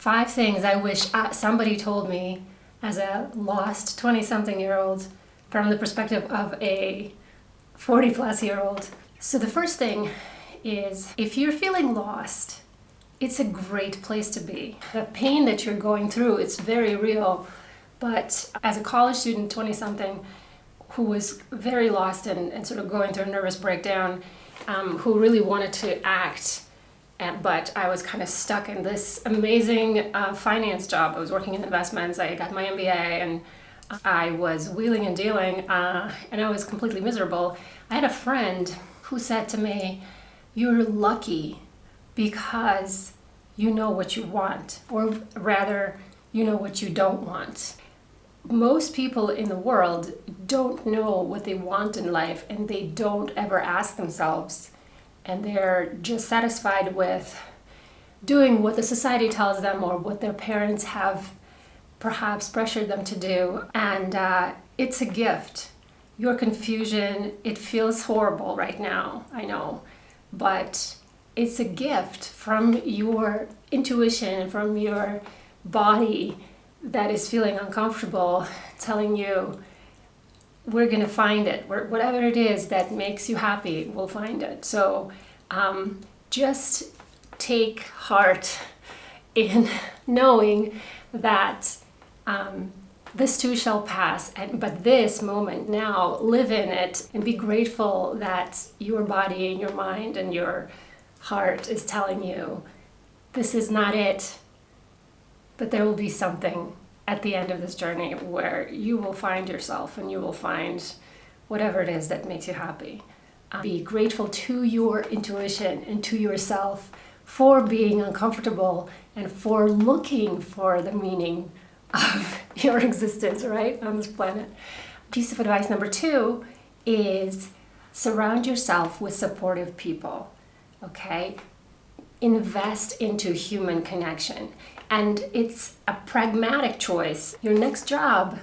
5 things I wish somebody told me as a lost 20-something-year-old from the perspective of a 40-plus-year-old. So the first thing is, if you're feeling lost, it's a great place to be. The pain that you're going through, it's very real. But as a college student, 20-something, who was very lost and sort of going through a nervous breakdown, who really wanted to act, but I was kind of stuck in this amazing finance job. I was working in investments. I got my MBA, and I was wheeling and dealing, and I was completely miserable. I had a friend who said to me, "You're lucky because you know what you want, or rather, you know what you don't want." Most people in the world don't know what they want in life, and they don't ever ask themselves. And they're just satisfied with doing what the society tells them or what their parents have perhaps pressured them to do. And it's a gift. Your confusion, it feels horrible right now, I know. But it's a gift from your intuition, from your body that is feeling uncomfortable, telling you, we're going to find it. Whatever it is that makes you happy, we'll find it. So just take heart in knowing that this too shall pass. But this moment now, live in it and be grateful that your body and your mind and your heart is telling you, this is not it. But there will be something at the end of this journey where you will find yourself and you will find whatever it is that makes you happy. Be grateful to your intuition and to yourself for being uncomfortable and for looking for the meaning of your existence, right, on this planet. Piece of advice number 2 is surround yourself with supportive people, okay? Invest into human connection. And it's a pragmatic choice. Your next job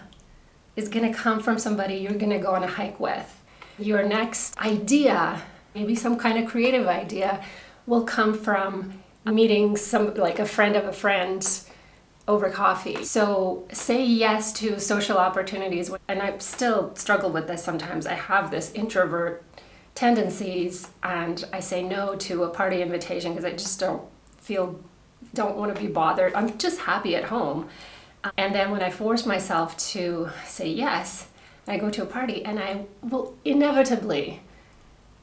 is going to come from somebody you're going to go on a hike with. Your next idea, maybe some kind of creative idea, will come from meeting like a friend of a friend over coffee. So say yes to social opportunities. And I still struggle with this sometimes. I have this introvert tendencies, and I say no to a party invitation because I just don't want to be bothered. I'm just happy at home. And then when I force myself to say yes, I go to a party and I will inevitably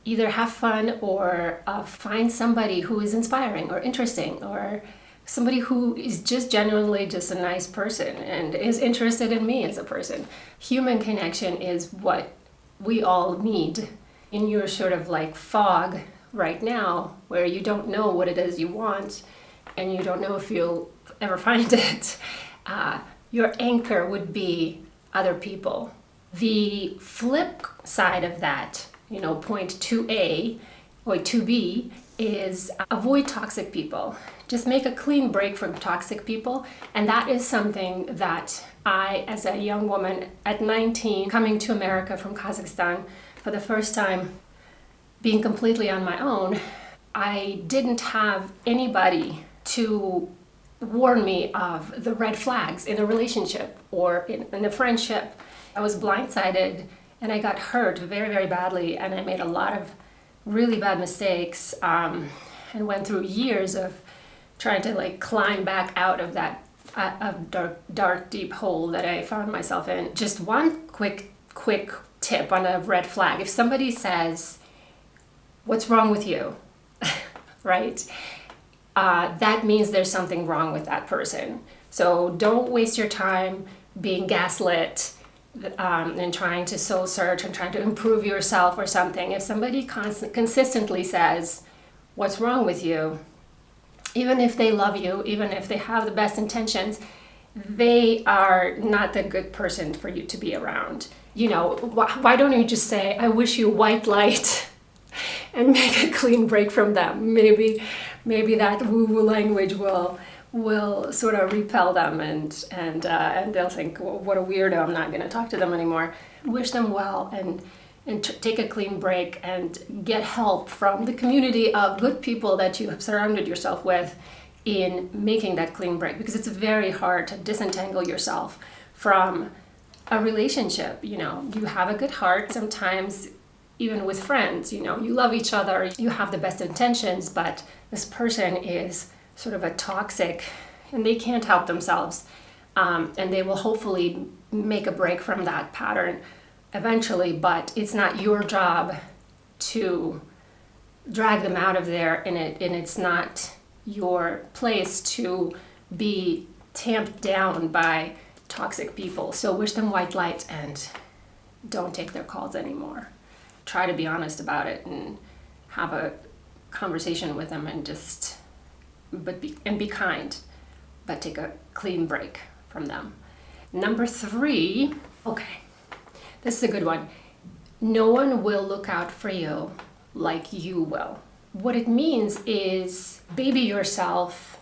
either have fun or find somebody who is inspiring or interesting, or somebody who is just genuinely just a nice person and is interested in me as a person. Human connection is what we all need. In your sort of like fog right now, where you don't know what it is you want, and you don't know if you'll ever find it, your anchor would be other people. The flip side of that, point 2A or 2B, is avoid toxic people. Just make a clean break from toxic people. And that is something that I, as a young woman at 19, coming to America from Kazakhstan for the first time, being completely on my own, I didn't have anybody to warn me of the red flags in a relationship or in a friendship. I was blindsided and I got hurt very, very badly, and I made a lot of really bad mistakes and went through years of trying to climb back out of that dark, deep hole that I found myself in. Just one quick tip on a red flag. If somebody says, "What's wrong with you?" right? That means there's something wrong with that person. So don't waste your time being gaslit and trying to soul search and trying to improve yourself or something. If somebody consistently says, "What's wrong with you?" even if they love you, even if they have the best intentions, they are not the good person for you to be around. Why don't you just say, "I wish you white light," and make a clean break from them? Maybe that woo-woo language will sort of repel them, and they'll think, "Well, what a weirdo, I'm not going to talk to them anymore." Wish them well and take a clean break and get help from the community of good people that you have surrounded yourself with in making that clean break, because it's very hard to disentangle yourself from a relationship. You have a good heart. Sometimes even with friends, you love each other, you have the best intentions, but this person is sort of a toxic and they can't help themselves. And they will hopefully make a break from that pattern eventually, but it's not your job to drag them out of there, and it's not your place to be tamped down by toxic people. So wish them white light and don't take their calls anymore. Try to be honest about it and have a conversation with them, and be kind, but take a clean break from them. Number 3, okay, this is a good one. No one will look out for you like you will. What it means is baby yourself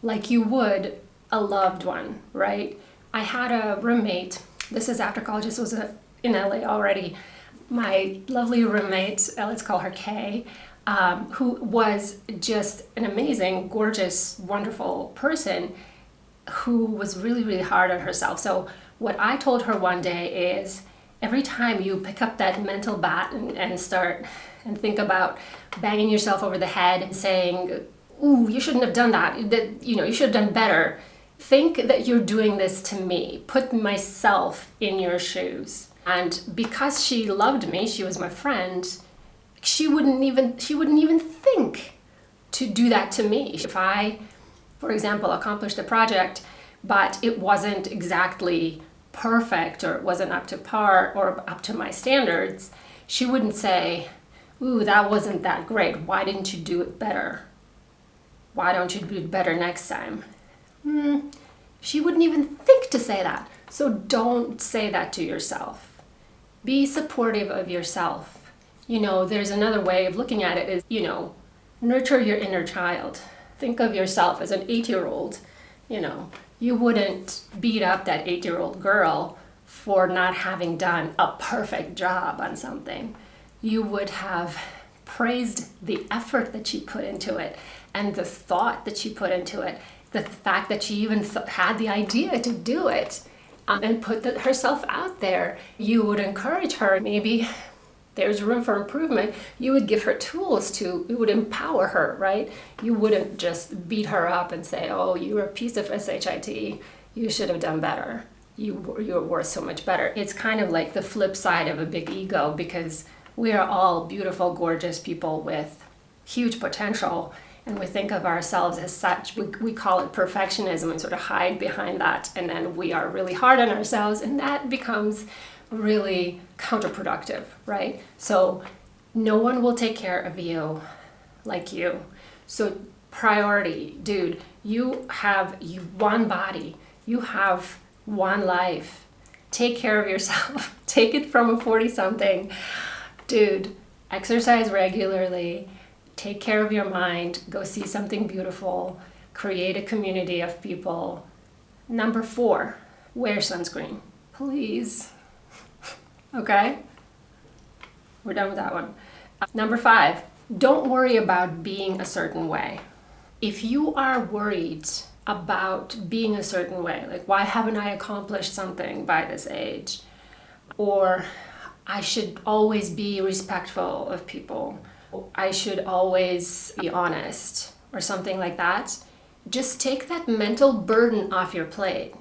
like you would a loved one, right? I had a roommate, this is after college, this was in LA already. My lovely roommate, let's call her Kay, who was just an amazing, gorgeous, wonderful person who was really, really hard on herself. So what I told her one day is, every time you pick up that mental bat and start and think about banging yourself over the head and saying, ooh, you shouldn't have done that, you should have done better, think that you're doing this to me. Put myself in your shoes. And because she loved me, she was my friend, she wouldn't even think to do that to me. If I, for example, accomplished a project, but it wasn't exactly perfect, or it wasn't up to par or up to my standards, she wouldn't say, ooh, that wasn't that great. Why didn't you do it better? Why don't you do it better next time? She wouldn't even think to say that. So don't say that to yourself. Be supportive of yourself. There's another way of looking at it is, nurture your inner child. Think of yourself as an 8-year-old. You wouldn't beat up that 8-year-old girl for not having done a perfect job on something. You would have praised the effort that she put into it and the thought that she put into it, the fact that she even had the idea to do it, and put herself out there. You would encourage her. Maybe there's room for improvement. You would give her tools you would empower her, right? You wouldn't just beat her up and say, oh, you're a piece of shit, you should have done better. You're worth so much better. It's kind of like the flip side of a big ego, because we are all beautiful, gorgeous people with huge potential, and we think of ourselves as such. We call it perfectionism and sort of hide behind that, and then we are really hard on ourselves, and that becomes really counterproductive, right? So no one will take care of you like you. So priority, dude, you have one body, you have one life. Take care of yourself. Take it from a 40-something. Dude, exercise regularly. Take care of your mind. Go see something beautiful. Create a community of people. Number 4, wear sunscreen. Please. Okay? We're done with that one. Number 5, don't worry about being a certain way. If you are worried about being a certain way, like, why haven't I accomplished something by this age? Or I should always be respectful of people. I should always be honest, or something like that. Just take that mental burden off your plate.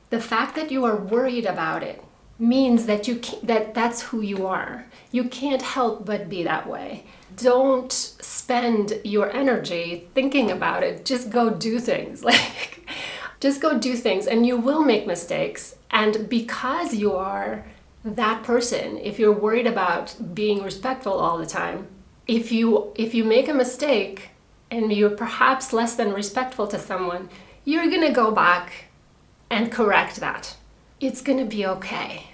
The fact that you are worried about it means that that's who you are. You can't help but be that way. Don't spend your energy thinking about it. Just go do things. Just go do things, and you will make mistakes. And because you are that person, if you're worried about being respectful all the time, if you make a mistake and you're perhaps less than respectful to someone, you're gonna go back and correct that. It's gonna be okay.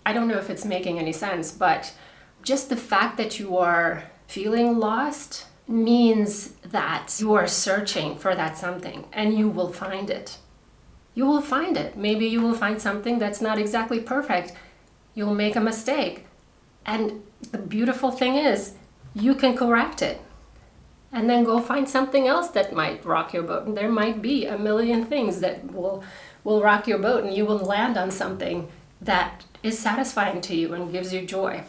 I don't know if it's making any sense, but just the fact that you are feeling lost means that you are searching for that something, and you will find it. You will find it. Maybe you will find something that's not exactly perfect. You'll make a mistake. And the beautiful thing is, you can correct it. And then go find something else that might rock your boat. And there might be a million things that will rock your boat, and you will land on something that is satisfying to you and gives you joy.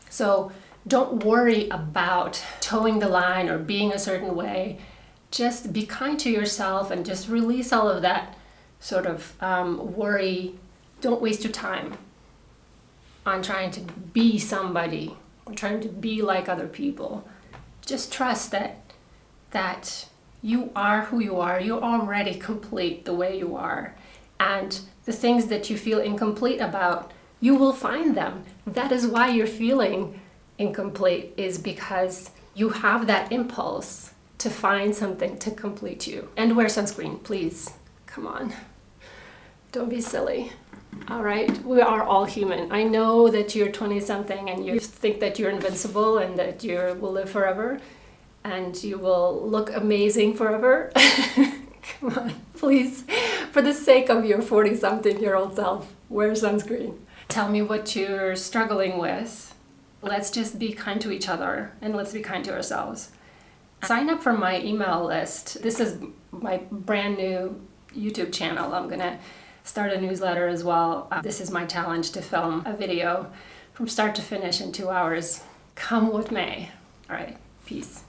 So don't worry about towing the line or being a certain way. Just be kind to yourself and just release all of that sort of worry. Don't waste your time on trying to be somebody or trying to be like other people. Just trust that you are who you are. You're already complete the way you are. And the things that you feel incomplete about, you will find them. That is why you're feeling incomplete, is because you have that impulse to find something to complete you. And wear sunscreen, please. Come on. Don't be silly. All right, we are all human. I know that you're 20-something and you think that you're invincible and that you will live forever and you will look amazing forever. Come on, please, for the sake of your 40-something-year-old self, wear sunscreen. Tell me what you're struggling with. Let's just be kind to each other and let's be kind to ourselves. Sign up for my email list. This is my brand new YouTube channel. I'm gonna start a newsletter as well. This is my challenge to film a video from start to finish in 2 hours. Come what may. All right, peace.